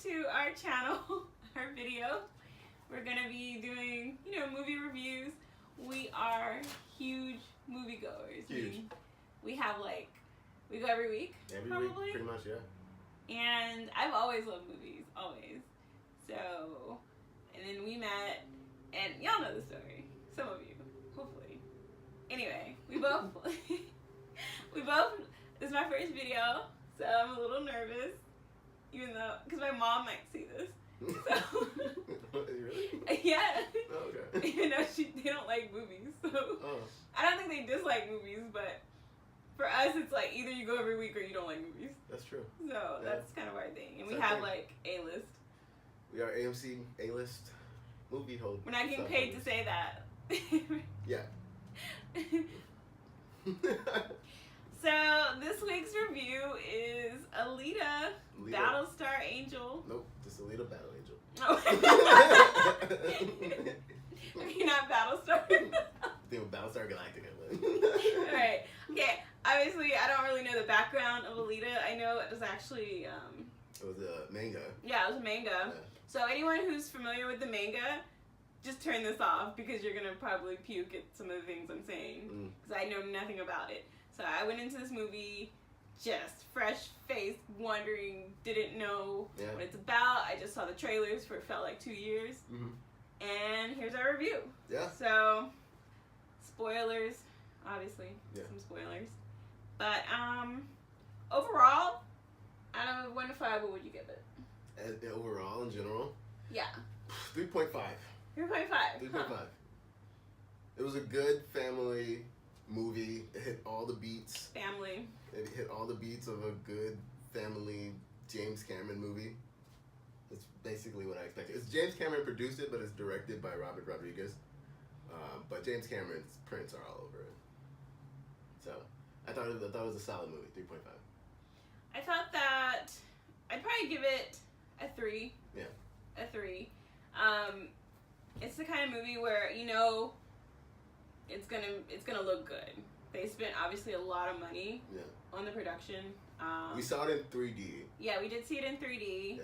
to our channel, our video. We're gonna be doing, movie reviews. We are huge moviegoers. Huge. We have we go every week. Every week, pretty much, yeah. And I've always loved movies, always. So, and then we met, and y'all know the story. Some of you, hopefully. Anyway, we both, this is my first video, so I'm a little nervous, even though, because my mom might see this. So, really? Yeah. Oh, okay. Even though they don't like movies, so I don't think they dislike movies, but for us, it's like either you go every week or you don't like movies. That's true. So that's kind of our thing, and we have A-list. We are AMC A-list movie hold. We're not getting paid to say that. Yeah. So this week's review is Alita, Battlestar Angel. Nope, just Alita Battle Angel. Oh. You're not Battlestar. Think of Battlestar Galactica. Alright. Okay. Obviously, I don't really know the background of Alita. I know it was actually it was a manga. Yeah, it was a manga. Yeah. So anyone who's familiar with the manga, just turn this off because you're gonna probably puke at some of the things I'm saying because I know nothing about it. So I went into this movie just fresh-faced, wondering, didn't know what it's about. I just saw the trailers for it felt like 2 years. And here's our review. Yeah. So, spoilers, obviously. Some spoilers. But, overall, out of 1 to 5, what would you give it? Overall, in general? Yeah. 3.5. 3.5. 3.5. It was a good family movie. It hit all the beats. Family. It hit all the beats of a good family James Cameron movie. That's basically what I expected. It's James Cameron produced it, but it's directed by Robert Rodriguez. But James Cameron's prints are all over it. So I thought it was a solid movie. 3.5. I thought that I'd probably give it a 3. Yeah. A 3. It's the kind of movie where it's gonna look good. They spent obviously a lot of money on the production. We saw it in 3D. Yeah, we did see it in 3D. Yeah.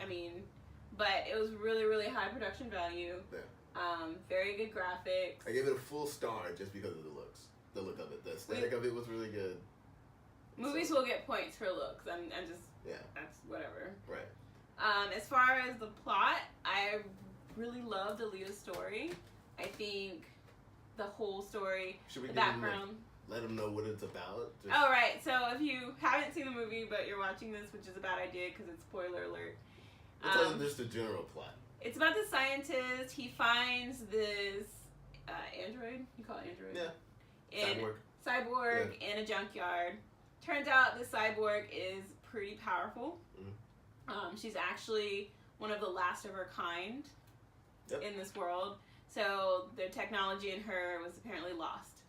I mean, but it was really, really high production value. Yeah. Very good graphics. I gave it a full star just because of the looks. The look of it. The aesthetic of it was really good. Movies will get points for looks. I'm just that's whatever. Right. As far as the plot, I really loved Alita's story. I think the whole story, the background. Let them know what it's about. Oh, right. So if you haven't seen the movie, but you're watching this, which is a bad idea because it's spoiler alert. Tell them just the general plot. It's about the scientist. He finds this android. You call it android? Yeah. Cyborg in a junkyard. Turns out the cyborg is pretty powerful. She's actually one of the last of her kind in this world. So the technology in her was apparently lost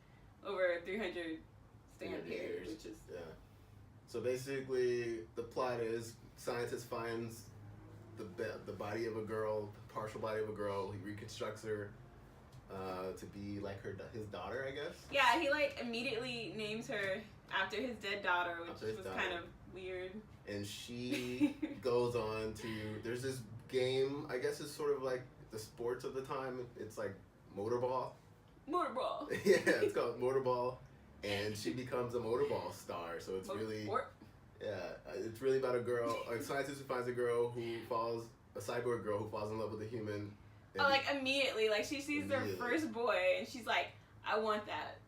over 300 standard years, which is So basically, the plot is scientist finds the body of a girl, partial body of a girl. He reconstructs her to be like his daughter, I guess. Yeah, he immediately names her after his dead daughter, which was kind of weird. And she goes on to there's this game. I guess it's sort of like the sports of the time. It's like motorball. Motorball. Yeah, it's called motorball, and she becomes a motorball star. So it's it's really about a scientist who finds a cyborg girl who falls in love with a human. Immediately, she sees their first boy, and she's like, I want that.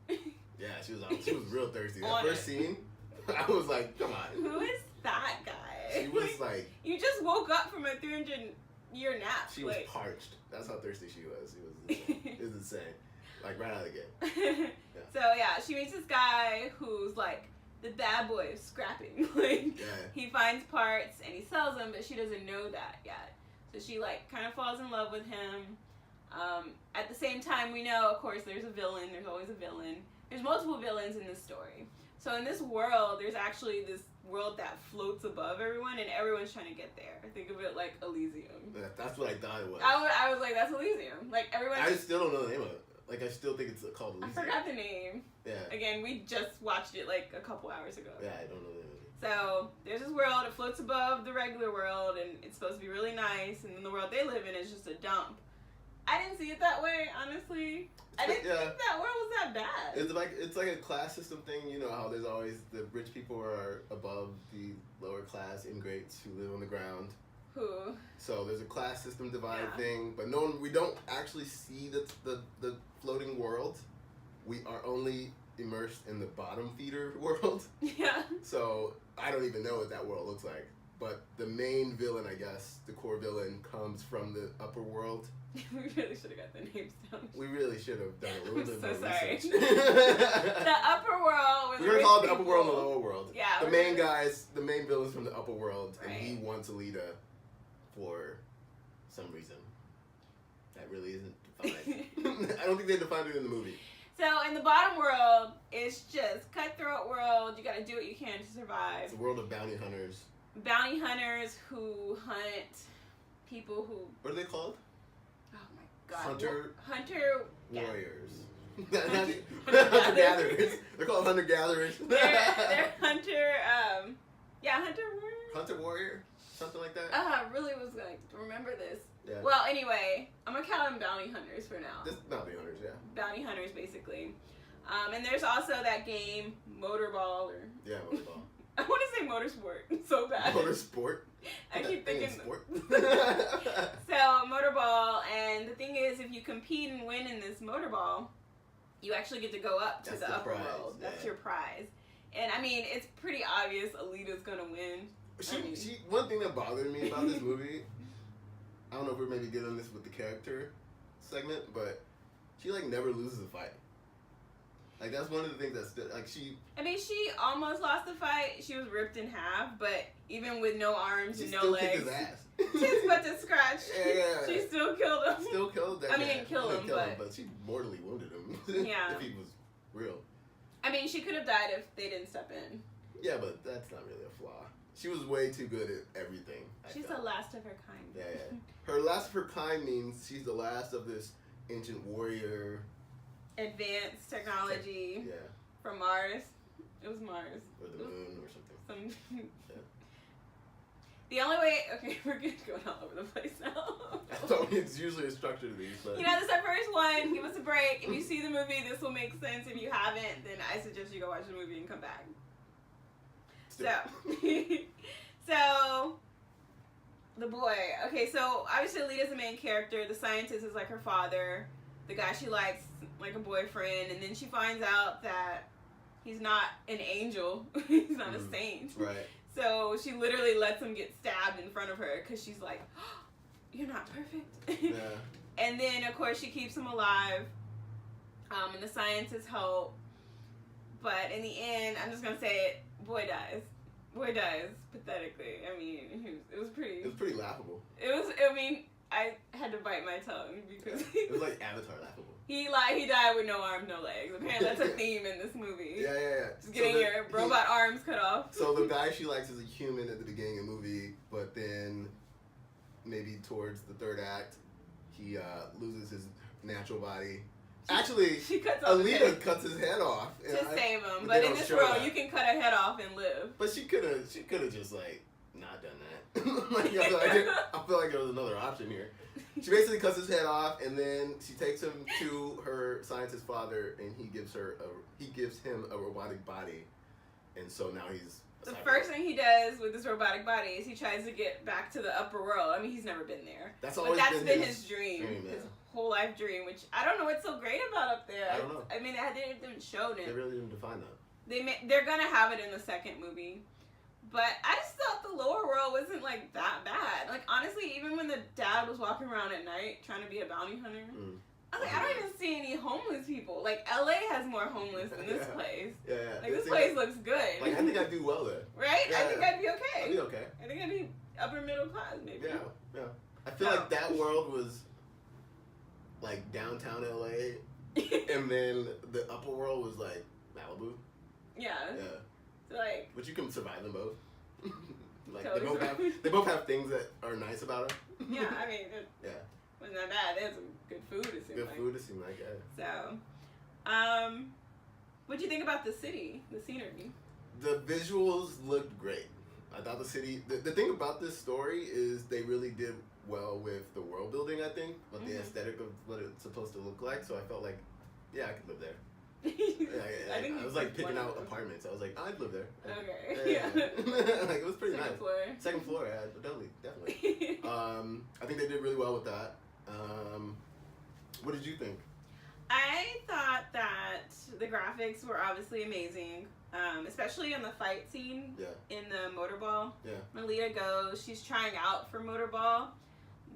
Yeah, she was real thirsty. That first scene, I was like, come on. Who is that guy? She was like, you just woke up from a 300-year nap. She was parched. That's how thirsty she was. It was insane. Right out of the gate. So she meets this guy who's the bad boy of scrapping. He finds parts and he sells them, but she doesn't know that yet. So she kind of falls in love with him. At the same time, we know, of course, there's a villain. There's always a villain. There's multiple villains in this story. So in this world, there's actually this world that floats above everyone, and everyone's trying to get there. Think of it like Elysium. That's what I thought it was. I was like, that's Elysium. Everyone. I still don't know the name of it. Like, I still think it's called Alita. I forgot the name. Yeah. Again, we just watched it like a couple hours ago. Yeah, I don't know the name. So, there's this world, it floats above the regular world, and it's supposed to be really nice, and then the world they live in is just a dump. I didn't see it that way, honestly. I didn't think that world was that bad. It's like a class system thing. You know how there's always the rich people are above the lower class ingrates who live on the ground. Who? So there's a class system divide Yeah. thing, but we don't actually see the floating world. We are only immersed in the bottom feeder world. Yeah. So I don't even know what that world looks like. But the main villain, I guess, the core villain, comes from the upper world. We really should have got the names down. We really should have done a little bit I'm so more sorry. research. The upper world. We're gonna call it the upper world and the lower world. Yeah. The main villain's from the upper world, and Right. he wants Alita for some reason that really isn't defined. I don't think they defined it in the movie. So in the bottom world, it's just cutthroat world. You gotta do what you can to survive. It's a world of bounty hunters. Bounty hunters who hunt people who. What are they called? Oh my god. Hunter Yeah. warriors. Hunter gatherers. They're called hunter gatherers. They're hunter. Hunter warrior. Hunter warrior, something like that. I really was gonna remember this. Yeah. Well, anyway, I'm gonna count them bounty hunters for now. Just bounty hunters, yeah. Bounty hunters, basically. And there's also that game, Motorball, or... Yeah, motorball. I want to say Motorsport so bad. Motorsport? I keep thinking... Sport? So, Motorball, and the thing is, if you compete and win in this Motorball, you actually get to go up to the upper world. That's your prize. And, I mean, it's pretty obvious Alita's gonna win. One thing that bothered me about this movie, I don't know if we're maybe getting this with the character segment, but she, like, never loses a fight. Like, that's one of the things that's, like, she almost lost the fight. She was ripped in half, but even with no arms and no legs. She still kicked his ass. She's about to scratch. Yeah. She still killed him. Still killed that guy. Didn't kill him, but she mortally wounded him. Yeah. If he was real. I mean, she could have died if they didn't step in. Yeah, but that's not really a flaw. She was way too good at everything. She's the last of her kind. Yeah. Her last of her kind means she's the last of this ancient warrior. Advanced technology. Yeah. From Mars. It was Mars. Or the moon or something. Yeah. The only way... Okay, we're going all over the place now. So it's usually a structure to these, but... You know, this is our first one. Give us a break. If you see the movie, this will make sense. If you haven't, then I suggest you go watch the movie and come back. So, the boy. Okay, so obviously Alita's the main character. The scientist is like her father. The guy she likes, like a boyfriend. And then she finds out that he's not an angel. He's not a saint. Right. So she literally lets him get stabbed in front of her because she's like, oh, you're not perfect. Yeah. And then, of course, she keeps him alive. And the scientists help. But in the end, I'm just going to say it, boy dies. Boy dies pathetically. I mean, it was pretty... It was pretty laughable. I had to bite my tongue because... It was like Avatar laughable. He died with no arms, no legs. Apparently that's a theme in this movie. Yeah. Just getting your robot arms cut off. So the guy she likes is a human at the beginning of the movie, but then maybe towards the third act, he loses his natural body. Actually, Alita cuts his head off to save him. But in this world, you can cut a head off and live. But she could have just like not done that. Like, I feel like there was another option here. She basically cuts his head off, and then she takes him to her scientist father, and he gives him a robotic body, and so now he's. The first thing he does with this robotic body is he tries to get back to the upper world. I mean, he's never been there. That's been his dream. His whole life dream, which I don't know what's so great about up there. I don't know. I mean, they didn't show it. They really didn't define that. They're gonna have it in the second movie. But I just thought the lower world wasn't, like, that bad. Like, honestly, even when the dad was walking around at night trying to be a bounty hunter, I was like, I don't even see any homeless people. Like, LA has more homeless than this place. Yeah. Like, this place looks good. Like, I think I'd do well there. Right? Yeah, I think I'd be okay. I'd be okay. I think I'd be upper middle class, maybe. Yeah. I feel like that world was, like, downtown LA, and then the upper world was, like, Malibu. Yeah. Yeah. Like, but you can survive them both. Like totally they both have things that are nice about them. Yeah, I mean. Yeah. wasn't that bad. They had some good food, it seemed like. Good food, it seemed like, yeah. So, what'd you think about the city, the scenery? The visuals looked great. I thought the city... The thing about this story is they really did well with the world building, I think, but the aesthetic of what it's supposed to look like, so I felt like, yeah, I could live there. I was like picking out apartments. I was like, I'd live there. Okay. Yeah. Like, it was pretty Second nice. floor. Second floor, yeah, definitely. I think they did really well with that. What did you think? I thought that the graphics were obviously amazing, especially in the fight scene in the motorball. Yeah. When Alita goes, she's trying out for motorball,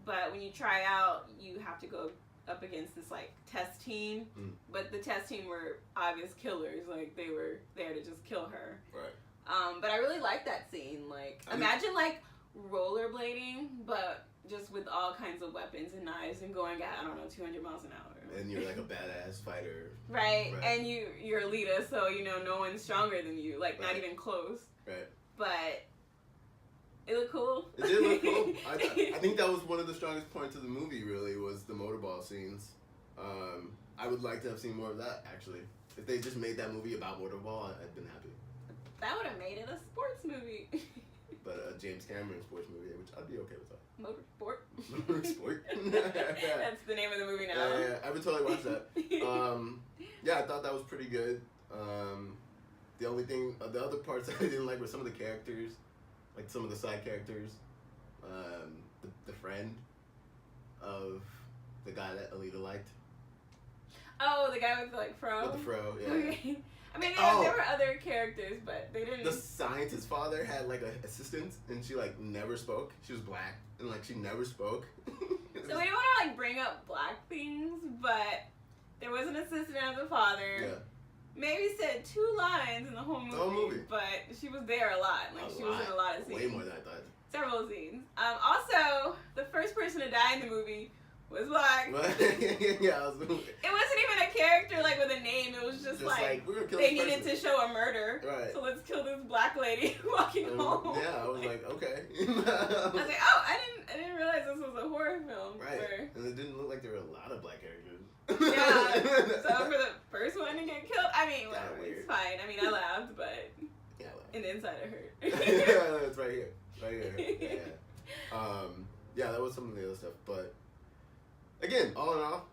but when you try out, you have to go up against this like test team, but the test team were obvious killers, like they were there to just kill her. Right. But I really liked that scene. Like, imagine like rollerblading, but just with all kinds of weapons and knives and going at, I don't know, 200 miles an hour. And you're like a badass fighter. Right. And you're Alita, so you know no one's stronger than you, like not even close. Right. But it looked cool. It did look cool. I think that was one of the strongest points of the movie, really, was the motorball scenes. I would like to have seen more of that, actually. If they just made that movie about motorball, I'd been happy. That would have made it a sports movie. But a James Cameron sports movie, which I'd be okay with that. Motorsport. Motorsport. That's the name of the movie now. Yeah, I would totally watch that. Yeah, I thought that was pretty good. The only thing, the other parts I didn't like were some of the characters. Like some of the side characters, the friend of the guy that Alita liked. Oh, the guy with the like fro. With the fro, yeah. Okay. I mean, there were other characters, but they didn't. The scientist's father had like an assistant, and she like never spoke. She was black, and like she never spoke. So we don't want to like bring up black things, but there was an assistant of the father. Yeah. Maybe said 2 lines in the whole movie, but she was there a lot. Like she was in a lot of scenes. Way more than I thought. Several scenes. Also, the first person to die in the movie was black. Yeah, it wasn't even a character like with a name. It was just like we're gonna kill they this needed person. to show a murder. Right. So let's kill this black lady walking home. Yeah, I was like, okay. I was like, oh, I didn't realize this was a horror film. Right. And it didn't look like there were a lot of black characters. Yeah. So for the first one to get killed, I mean, whatever, weird. it's fine. I mean, I laughed, but in the inside it hurt. Yeah, it's right here. Right here. Yeah. Yeah, that was some of the other stuff. But again, all in all,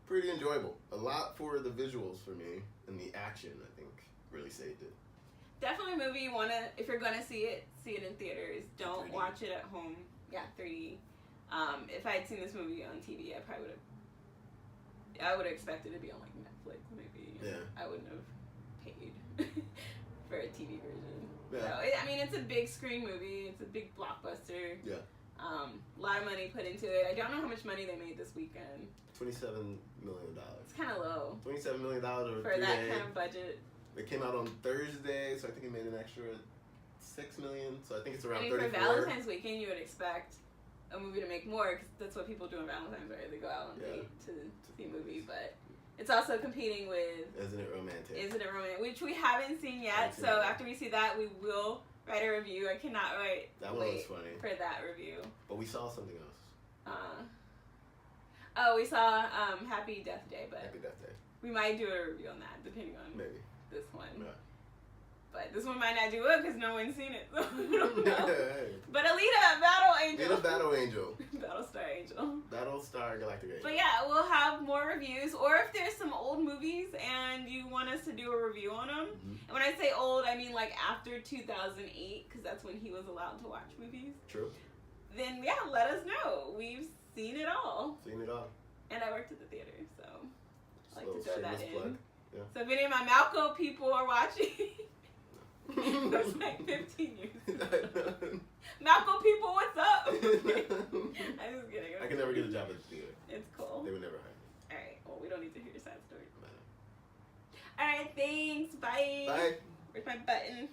pretty enjoyable. A lot for the visuals for me, and the action, I think, really saved it. Definitely a movie you wanna, if you're gonna see it in theaters. Don't 3D. watch it at home. Yeah, 3D. If I had seen this movie on TV, I would have expected it to be on like Netflix maybe. Yeah. I wouldn't have paid for a TV version. Yeah. So, I mean, it's a big screen movie. It's a big blockbuster. Yeah. A lot of money put into it. I don't know how much money they made this weekend. $27 million. It's kind of low. $27 million over for 3 that days. kind of budget. It came out on Thursday, so I think it made an extra $6 million. So I think it's around 34. For Valentine's weekend, you would expect a movie to make more because that's what people do on Valentine's, right? They go out on date to see a movie, but it's also competing with Isn't It Romantic? Isn't It Romantic? Which we haven't seen yet. So after we see that, we will write a review. I cannot wait funny for that review. But we saw something else. We saw Happy Death Day, but Happy Death Day. we might do a review on that depending on this one. Yeah. But this one might not do it because no one's seen it. So we don't know. But Alita, Battle Angel. Alita, Battle Angel. Battlestar Angel. Battlestar Galactica Angel. But yeah, we'll have more reviews. Or if there's some old movies and you want us to do a review on them. And when I say old, I mean like after 2008 because that's when he was allowed to watch movies. True. Then yeah, let us know. We've seen it all. Seen it all. And I worked at the theater, so I like to throw that in. Plug. Yeah. So if any of my Malco people are watching... That's like 15 years. Malco people, what's up? I'm just kidding. I can never get a job at the theater. It's cool. They would never hire me. Alright, well, we don't need to hear your sad story. Alright, thanks. Bye. Bye. Where's my button?